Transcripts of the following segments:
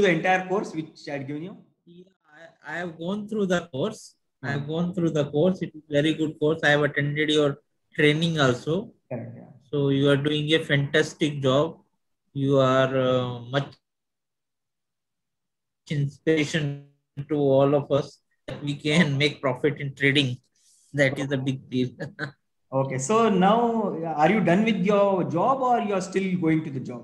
the entire course which I had given you? Yeah, I have gone through the course. I have gone through the course. It is very good course. I have attended your training also. Correct. Yeah. So you are doing a fantastic job. You are much inspiration to all of us that we can make profit in trading. That is a big deal. Okay. So now, are you done with your job or you are still going to the job?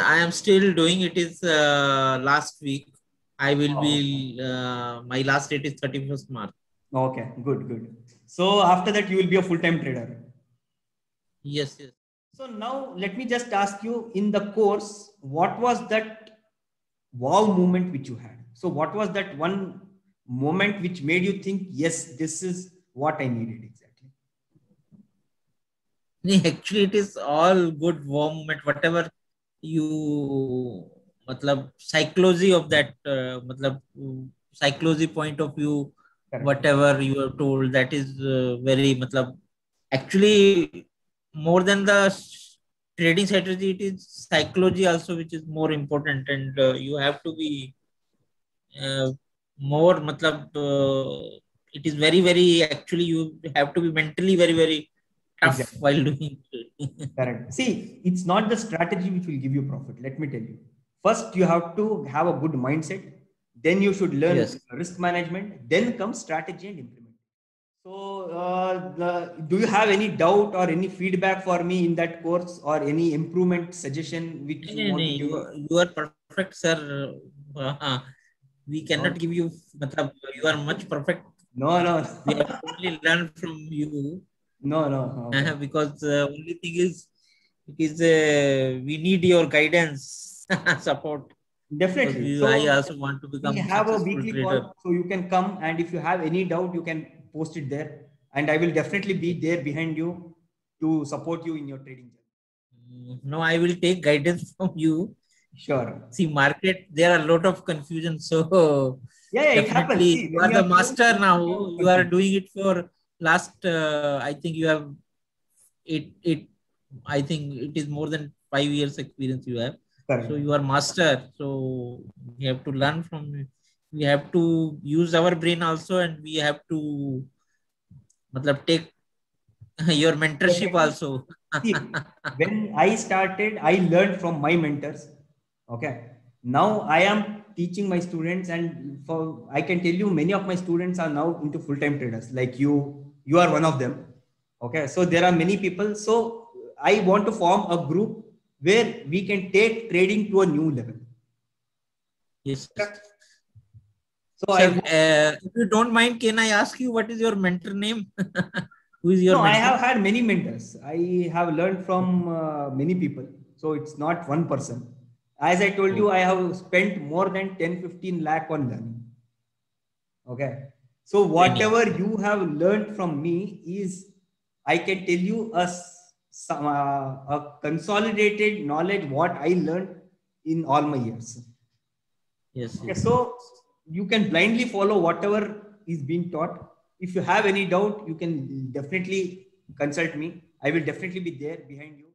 I am still doing it. Is last week. I will Oh, be my last date is 31st March. okay. Good. Good. So after that, you will be a full-time trader. Yes, yes. So now let me just ask you, in the course, what was that wow moment which you had? So what was that one moment which made you think, yes, this is what I needed exactly? Actually, it is all good war moment. Whatever you, matlab, psychology of that, matlab, psychology point of view, Correct. whatever you are told, that is very, matlab, actually more than the trading strategy, it is psychology also, which is more important, and you have to be uh, more, matlab, it is very, very, actually, you have to be mentally very, very tough Exactly. while doing trading. Correct. See, it's not the strategy which will give you profit. Let me tell you. First, you have to have a good mindset. Then you should learn Yes. risk management. Then comes strategy and implement. So, do you have any doubt or any feedback for me in that course or any improvement suggestion which you No, want to give me? you are perfect, sir. Uh, we cannot No, give you, matlab, you are much perfect. no, no, We have to only learn from you no, no. Okay. because only thing is, it is we need your guidance, support, because Definitely. I So also want to we become have a successful weekly trader. call, so you can come, and if you have any doubt, you can post it there, and I will definitely be there behind you to support you in your trading journey. No, I will take guidance from you. Sure. See, market, there are a lot of confusion. So Yeah, yeah, it happens. definitely, See, you when are you the are new, master there will be now. a You are confusion. doing it for last, I think you have it I think it is more than 5 years experience you have. So Correct. you are master. So we have to learn from you. We have to use our brain also, and we have to, matlab, take your mentorship Definitely. also. See, when I started, I learned from my mentors. Okay. Now I am teaching my students, and for I can tell you, many of my students are now into full-time traders. Like you are one of them. Okay. So there are many people. So I want to form a group where we can take trading to a new level. Yes. Okay. So I Sir, hope. if you don't mind, can I ask you what is your mentor name? Who is your No, I mentor? have had many mentors. I have learned from many people. So it's not one person. As I told you, Oh, I have spent more than 10-15 lakh on learning. Okay. So trading. whatever you have learned from me is, I can tell you a consolidated knowledge what I learned in all my years. Yes, Okay, yes. so you can blindly follow whatever is being taught. If you have any doubt, you can definitely consult me. I will definitely be there behind you.